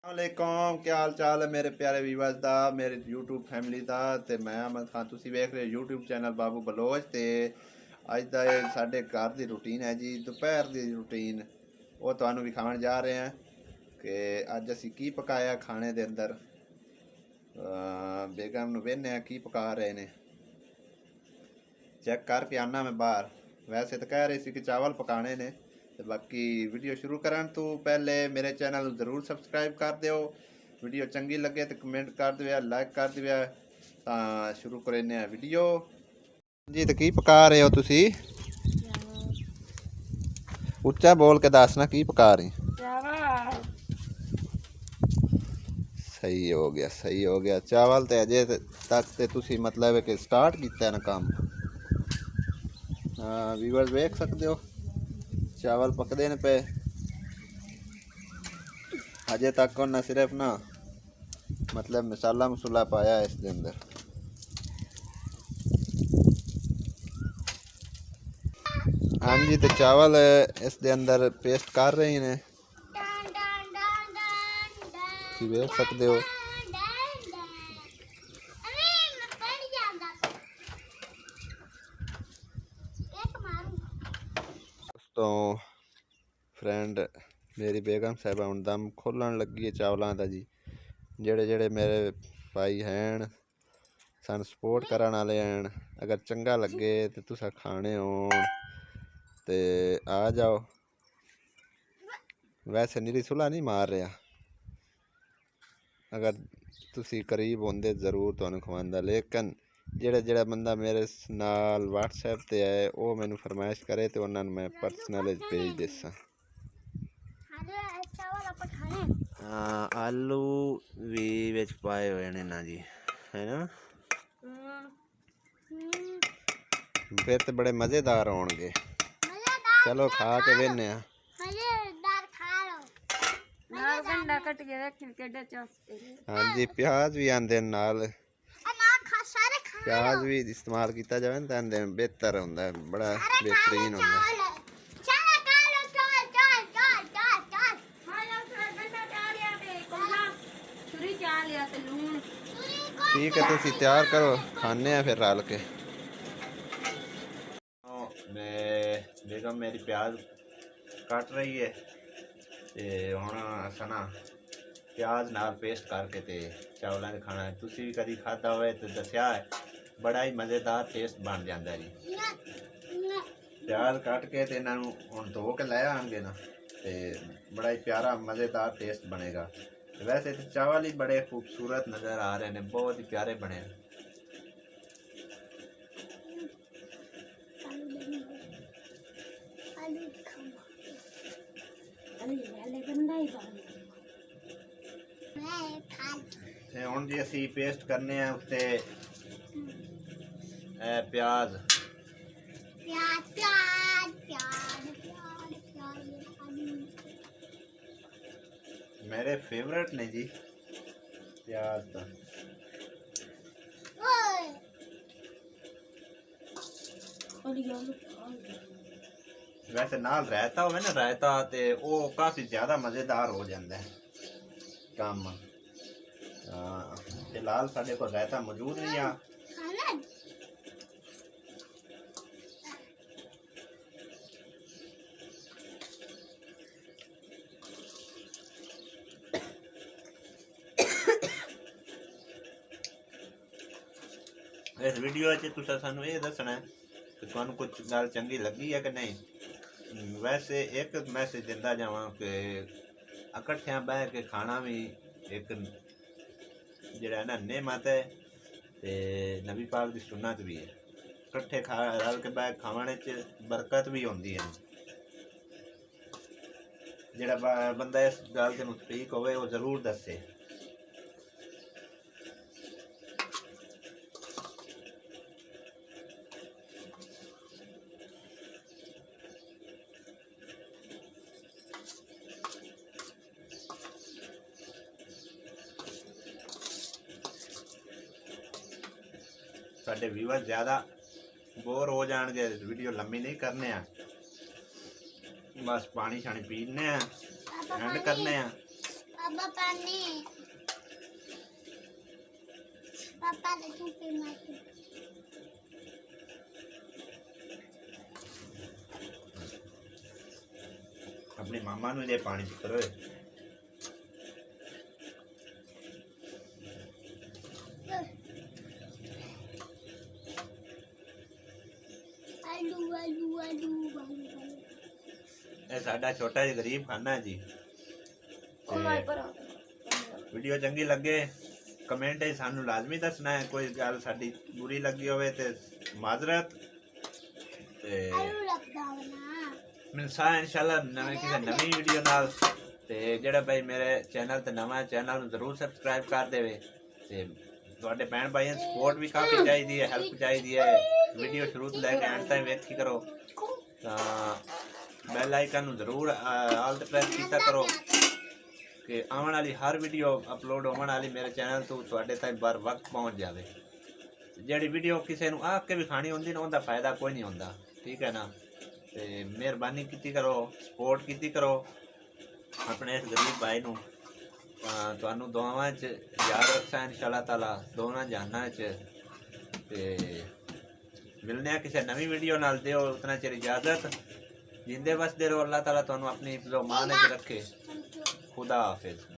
वालेकुम क्या हाल चाल है मेरे प्यारे व्यूअर्स दा मेरे YouTube फैमिली दा ते मैं अहमद खान तुसी वेख रहे हो YouTube चैनल बाबू बलोच ते अज दा साडे घर दी रूटीन है जी दोपहर दी रूटीन वो तुहानू विखाण जा रहे हैं कि अज असी की पकाया खाने दे अंदर बेगम नू वेखने की पका रहे ने चेक करके आना मैं बाहर वैसे तो कह रही सी कि चावल पकाने ने ਤੇ ਬਾਕੀ ਵੀਡੀਓ ਸ਼ੁਰੂ ਕਰਨ ਤੋਂ ਪਹਿਲੇ ਮੇਰੇ ਚੈਨਲ ਨੂੰ ਜ਼ਰੂਰ ਸਬਸਕ੍ਰਾਈਬ ਕਰ ਦਿਓ ਵੀਡੀਓ ਚੰਗੀ ਲੱਗੇ ਤੇ ਕਮੈਂਟ ਕਰ ਦਿਓ ਲਾਈਕ ਕਰ ਦਿਓ ਤਾਂ ਸ਼ੁਰੂ ਕਰਨੇ ਆ ਵੀਡੀਓ ਜੀ ਤੇ ਕੀ ਪਕਾ ਰਹੇ ਹੋ ਤੁਸੀਂ ਉੱਚਾ ਬੋਲ ਕੇ ਦੱਸਣਾ ਕੀ ਪਕਾ ਰਹੇ ਚਾਵਲ ਸਹੀ ਹੋ ਗਿਆ ਚਾਵਲ ਤੇ ਅਜੇ ਤੱਕ ਤੇ ਤੁਸੀਂ ਮਤਲਬ ਹੈ ਕਿ ਸਟਾਰਟ ਕੀਤਾ ਨਾ ਕੰਮ ਹਾਂ ਵੀਵਰਸ ਵੇਖ ਸਕਦੇ ਹੋ चावल पकते ने पे अजे तक उन्हें सिर्फ ना मतलब मसाला मसूला पाया इस दे अंदर हाँ जी तो चावल इस दे अंदर पेस्ट कर रहे हैं देख सकते हो तो फ्रेंड मेरी बेगम साहिबा हुण दम खोलन लगी है चावलों का जी जेड़े जेड़े मेरे भाई हैं सन सपोर्ट करन वाले हैं अगर चंगा लगे तो तुसा खाने हो ते आ जाओ वैसे निरी सुलह नहीं मार रहा अगर तुसी करीब होंदे जरूर तुहानू खवांदा लेकिन जेड़ा जेड़ा बंदा मेरे नाल व्हाट्सएप ते है वो मैनू फरमाइश करे तो उन्होंने मैं पर्सनल भेज देसा हाँ आलू भी विच पाए हुए ने ना जी है ना फिर तो बड़े मज़ेदार होंगे चलो खा के वेने हाँ जी प्याज भी आंदे नाल प्याज भी इस्तेमाल किया जाए तो आंदे बेहतर होंदा बड़ा बेहतरीन होंदा ठीक है तुसी तैयार करो खाने हैं फिर रल के बेगम मेरी प्याज कट रही है ते हुण असां ना प्याज नाल पेस्ट करके ते चावलों के खाना है तुसी भी कभी खाता होवे तो दस्या है बड़ा ही मज़ेदार टेस्ट बन जाता है जी प्याज कट के ते इन्हां नूं हुण धो के लै आएंगे ना ते बड़ा ही प्यारा मज़ेदार टेस्ट बनेगा वैसे तो चावल ही बड़े खूबसूरत नज़र आ रहे हैं बहुत ही प्यारे बने हुण जी असी पेस्ट करने हैं उत्ते प्याज मेरे फेवरेट ने जी प्याज तो वैसे नाल रायता होवे ना रायता ते वो काफ़ी ज़्यादा मज़ेदार हो जाता है काम फिलहाल साढ़े को रायता मौजूद नहीं है इस वीडियो तुसा सानू ये दसना है कि तुहानू कुछ गल चंगी लगी है कि नहीं वैसे एक मैसेज दिंदा जावां कि इकट्ठियां बह के खाना भी एक जिहड़ा ना नेमत है ते नबी पाक दी सुन्नत भी है इकट्ठे खा रल के बह खाने च बरकत भी होंदी है जिहड़ा बंदा इस गल ते मुतफीक होवे वो जरूर दसे साढ़े व्यूअर ज़्यादा बोर हो जाएंगे वीडियो लंबी नहीं करने बस पानी शानी पीने एंड करने पानी पापा ने तू पे मार अपने मामा नु दे पानी करो आलू आलू आलू ਇਹ ਸਾਡਾ ਛੋਟਾ ਜਿਹਾ ਗਰੀਬ ਖਾਨਾ ਹੈ ਜੀ ਉਹ ਮਾਈ ਪਰ ਵੀਡੀਓ ਚੰਗੀ ਲੱਗੇ ਕਮੈਂਟ 'ਚ ਸਾਨੂੰ ਲਾਜ਼ਮੀ ਦੱਸਣਾ ਹੈ ਕੋਈ ਗੱਲ ਸਾਡੀ ਬੁਰੀ ਲੱਗੀ ਹੋਵੇ ਤੇ ਮਾਜ਼ਰਤ ਤੇ आलू लगता ना ਮਿਲਸਾਂ ਇਨਸ਼ਾਅੱਲਾ ਨਵੇਂ ਕਿਸੇ ਨਵੀਂ ਵੀਡੀਓ ਨਾਲ ਤੇ ਜਿਹੜਾ ਭਾਈ ਮੇਰੇ ਚੈਨਲ ਤੇ ਨਵਾਂ ਚੈਨਲ ਨੂੰ ਜ਼ਰੂਰ ਸਬਸਕ੍ਰਾਈਬ ਕਰ ਦੇਵੇ ਤੇ ਤੁਹਾਡੇ ਭੈਣ ਭਾਈਆਂ ਦੀ ਸਪੋਰਟ ਵੀ ਕਾਫੀ ਚਾਹੀਦੀ ਹੈ ਹੈਲਪ ਚਾਹੀਦੀ ਹੈ ਵੀਡੀਓ ਸ਼ੁਰੂ ਤੋਂ ਲੈ ਕੇ ਐਂਡ ਤੱਕ ਵੇਖੀ ਕਰੋ ਤਾਂ ਬੈਲ ਆਈਕਨ ਨੂੰ ਜ਼ਰੂਰ ਆਲ ਤੇ ਪ੍ਰੈਸ ਕੀਤਾ ਕਰੋ ਕਿ ਆਉਣ ਵਾਲੀ ਹਰ ਵੀਡੀਓ ਅਪਲੋਡ ਹੋਣ ਵਾਲੀ ਮੇਰੇ ਚੈਨਲ ਤੋਂ ਤੁਹਾਡੇ ਤੱਕ ਬਰ ਵਕਤ ਪਹੁੰਚ ਜਾਵੇ ਜਿਹੜੀ ਵੀਡੀਓ ਕਿਸੇ ਨੂੰ ਆਪ ਕੇ ਵੀ ਖਾਣੀ ਹੁੰਦੀ ਨਾ ਉਹਦਾ ਫਾਇਦਾ ਕੋਈ ਨਹੀਂ ਹੁੰਦਾ ਠੀਕ ਹੈ ਨਾ ਤੇ ਮਿਹਰਬਾਨੀ ਕੀਤੀ ਕਰੋ ਸਪੋਰਟ ਕੀਤੀ ਕਰੋ ਆਪਣੇ ਇਸ ਗਰੀਬ ਭਾਈ ਨੂੰ ਤੁਹਾਨੂੰ ਦੁਆਵਾਂ 'ਚ ਯਾਦ ਰੱਖਾਂ ਇਨਸ਼ਾਅੱਲਾ ਤਾਲਾ ਦੋਨਾਂ ਜਹਾਨਾਂ 'ਚ ਤੇ ਮਿਲਨੇ ਆ ਕਿਸੇ ਨਵੀਂ ਵੀਡੀਓ ਨਾਲ ਦਿਓ ਉਤਨਾ ਚਿਰ ਇਜਾਜ਼ਤ ਜਿੰਦੇ ਵਸਦੇ ਰਹੋ ਅੱਲਾਹ ਤਾਲਾ ਤੁਹਾਨੂੰ ਆਪਣੀ ਹਿਫਜ਼ੋ ਮਾਨ 'ਚ ਰੱਖੇ खुदा हाफिज।